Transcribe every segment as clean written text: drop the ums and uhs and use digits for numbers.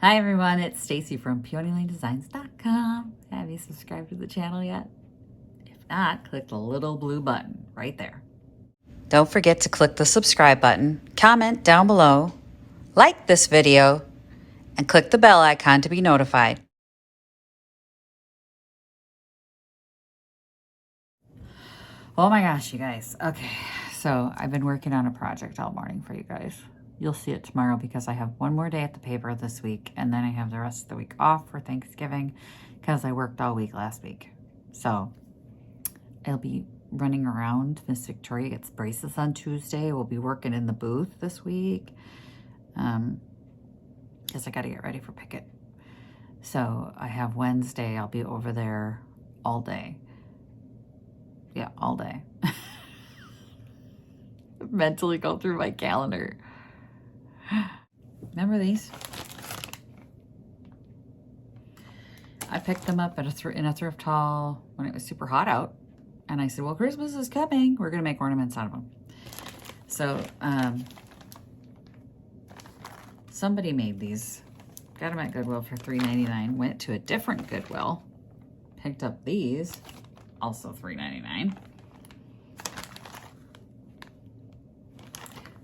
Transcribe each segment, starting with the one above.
Hi everyone, it's Stacy from PeonyLaneDesigns.com. Have you subscribed to the channel yet? If not, click the little blue button right there. Don't forget to click the subscribe button, comment down below, like this video, and click the bell icon to be notified. Oh my gosh, you guys. Okay, so I've been working on a project all morning for you guys. You'll see it tomorrow because I have one more day at the paper this week, and then I have the rest of the week off for Thanksgiving because I worked all week last week. So I'll be running around. Miss Victoria gets braces on Tuesday. We'll be working in the booth this week because I got to get ready for Picket. So I have Wednesday. I'll be over there all day. Yeah, all day. Mentally go through my calendar. Remember these? I picked them up at in a thrift haul when it was super hot out. And I said, well, Christmas is coming. We're going to make ornaments out of them. So somebody made these. Got them at Goodwill for $3.99. Went to a different Goodwill. Picked up these. Also $3.99.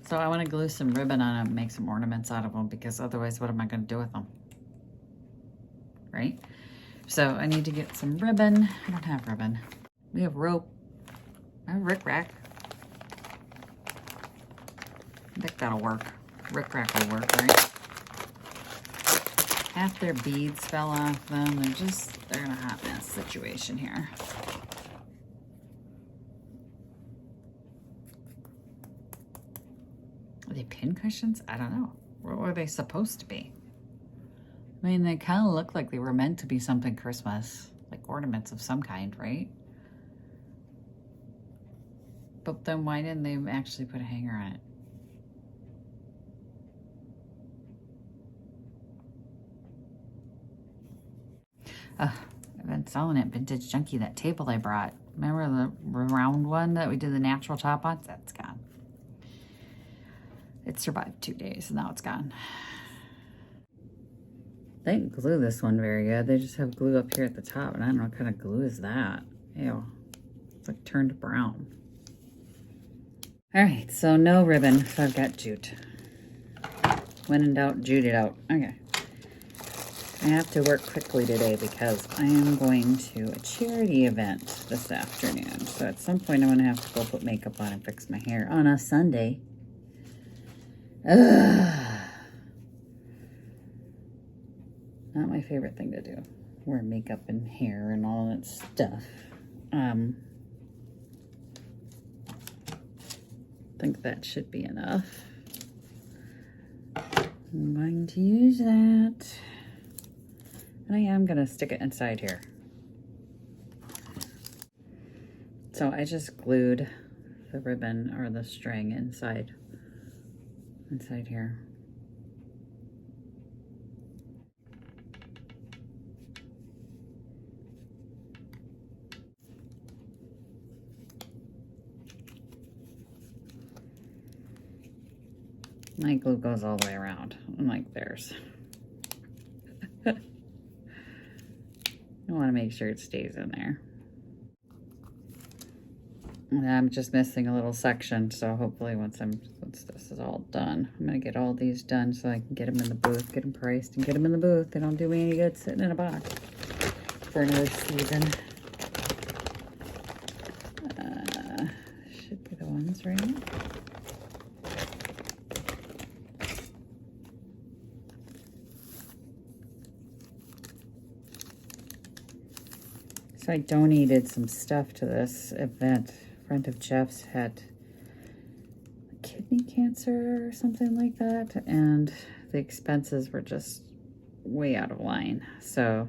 So I want to glue some ribbon on them and make some ornaments out of them because otherwise what am I going to do with them? Right? So I need to get some ribbon. I don't have ribbon. We have rope. I have rickrack. I think that'll work. Rickrack will work, right? Half their beads fell off them. They're in a hot mess situation here. Are they pin cushions? I don't know. What were they supposed to be? I mean, they kind of look like they were meant to be something Christmas, like ornaments of some kind, right? But then why didn't they actually put a hanger on it? I've been selling it, Vintage Junkie, that table I brought. Remember the round one that we did the natural top on? That's gone. It survived 2 days and now it's gone. They didn't glue this one very good. They just have glue up here at the top, and I don't know what kind of glue is that. Ew. It's like turned brown. All right, so no ribbon, so I've got jute. When in doubt, jute it out. Okay. I have to work quickly today because I am going to a charity event this afternoon. So at some point I'm going to have to go put makeup on and fix my hair on a Sunday. Ugh. Not my favorite thing to do. Wear makeup and hair and all that stuff. I think that should be enough. I'm going to use that. And I am going to stick it inside here. So I just glued the ribbon or the string inside here. My glue goes all the way around, unlike theirs. I want to make sure it stays in there. And I'm just missing a little section, so hopefully once this is all done, I'm gonna get all these done so I can get them in the booth, get them priced, and get them in the booth. They don't do me any good sitting in a box for another season. Should be the ones, right? So I donated some stuff to this event. A friend of Jeff's had kidney cancer or something like that, and the expenses were just way out of line. So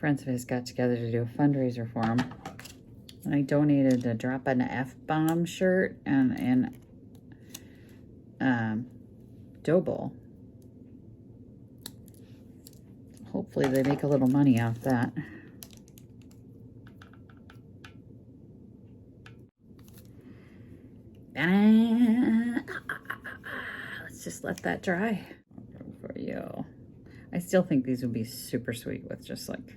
friends of his got together to do a fundraiser for him. And I donated a Drop an F-Bomb shirt and dough bowl. Hopefully they make a little money off that. Let's just let that dry for you. still think these would be super sweet with just like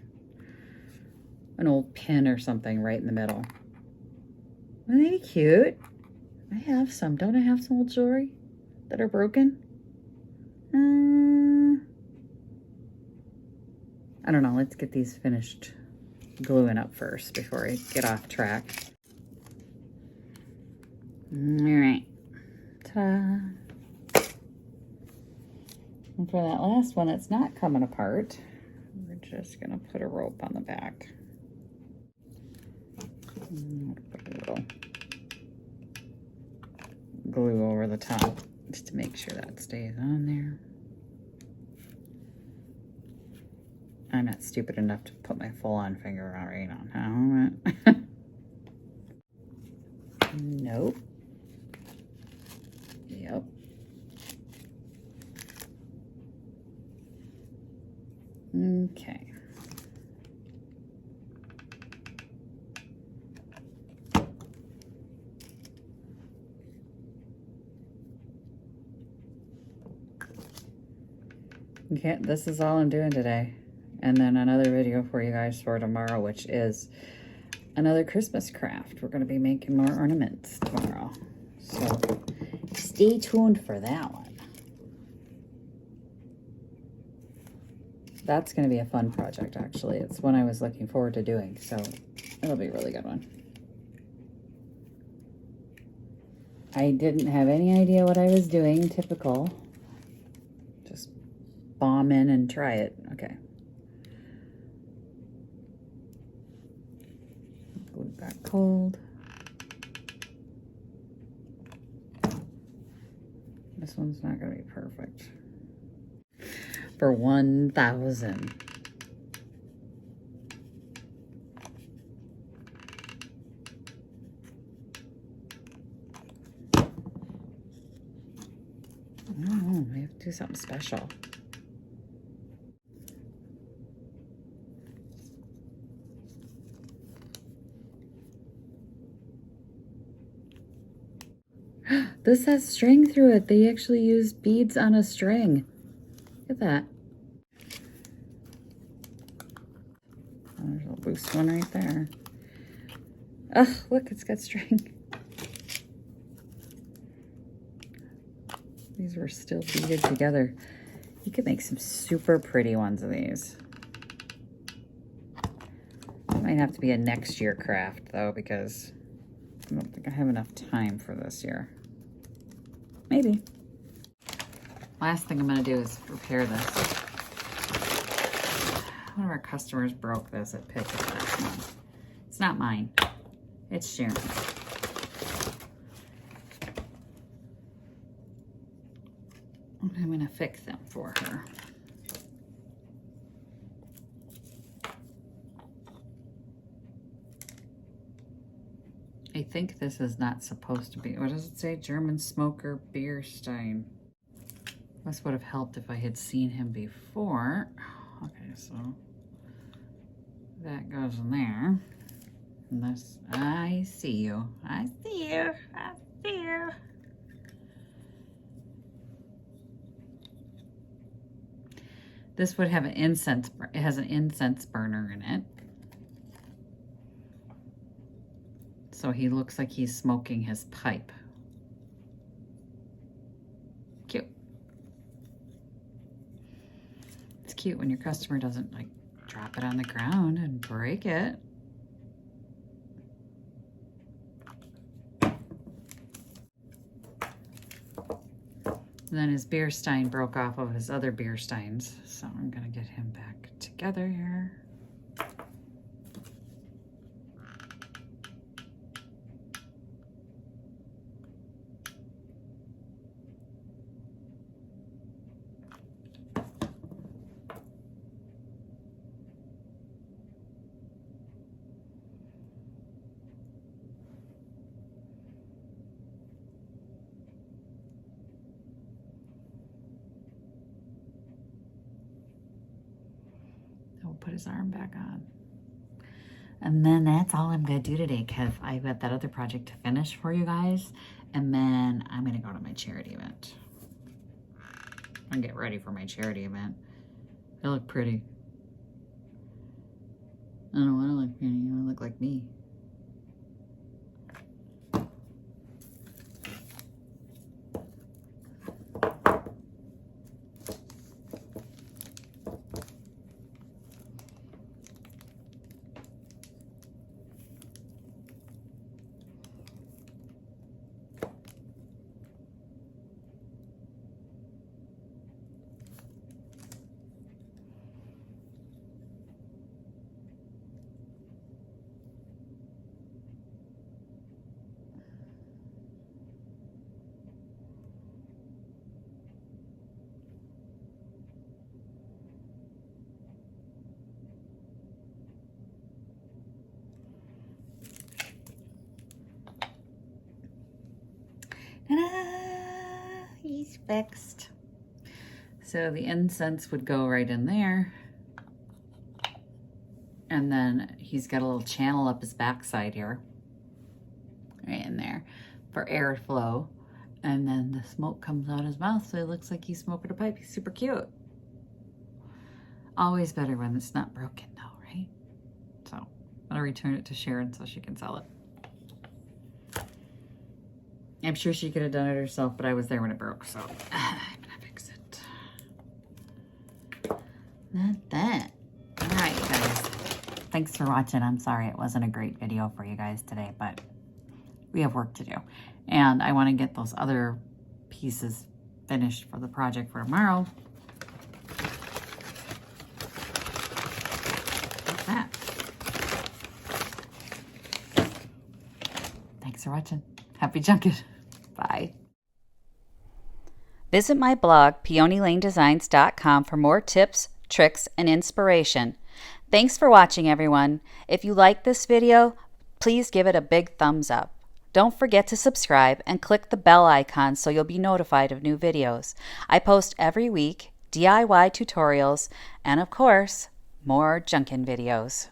an old pin or something right in the middle. Aren't they cute? I have some. Don't I have some old jewelry that are broken? I don't know. Let's get these finished gluing up first before I get off track. All right. Ta-da. And for that last one that's not coming apart, we're just going to put a rope on the back. Put a little glue over the top just to make sure that stays on there. I'm not stupid enough to put my full-on finger right on it. Nope. Yep. Okay. Okay, this is all I'm doing today. And then another video for you guys for tomorrow, which is another Christmas craft. We're going to be making more ornaments tomorrow. So stay tuned for that one. That's going to be a fun project, actually. It's one I was looking forward to doing, so it'll be a really good one. I didn't have any idea what I was doing, typical. Just bomb in and try it. Okay. Glue got cold. This one's not going to be perfect. For 1,000. Oh, we have to do something special. This has string through it. They actually used beads on a string. Look at that. Oh, there's a loose one right there. Oh, look, it's got string. These were still beaded together. You could make some super pretty ones of these. It might have to be a next year craft though, because I don't think I have enough time for this year. Maybe. Last thing I'm going to do is repair this. One of our customers broke this at Pick last month. It's not mine. It's Sharon's. I'm going to fix them for her. I think this is not supposed to be. What does it say? German smoker beer stein. This would have helped if I had seen him before. Okay, so that goes in there. And this, I see you. I see you. I see you. This would have an incense, it has an incense burner in it. So he looks like he's smoking his pipe. Cute. It's cute when your customer doesn't like drop it on the ground and break it. And then his beer stein broke off of his other beer steins. So I'm gonna get him back together here. Put his arm back on. And then that's all I'm gonna do today, because I've got that other project to finish for you guys, and then I'm gonna go to my charity event and get ready for my charity event. I look pretty. I don't want to look pretty. I want to look like me. Ta-da! He's fixed. So the incense would go right in there. And then he's got a little channel up his backside here. Right in there for airflow. And then the smoke comes out his mouth, so it looks like he's smoking a pipe. He's super cute. Always better when it's not broken though, right? So I'll return it to Sharon so she can sell it. I'm sure she could have done it herself, but I was there when it broke, so I'm gonna fix it. Not that. All right, you guys. Thanks for watching. I'm sorry it wasn't a great video for you guys today, but we have work to do. And I want to get those other pieces finished for the project for tomorrow. What's that? Thanks for watching. Happy junket. Bye. Visit my blog, peonylanedesigns.com, for more tips, tricks, and inspiration. Thanks for watching, everyone. If you like this video, please give it a big thumbs up. Don't forget to subscribe and click the bell icon so you'll be notified of new videos. I post every week DIY tutorials and, of course, more junkin' videos.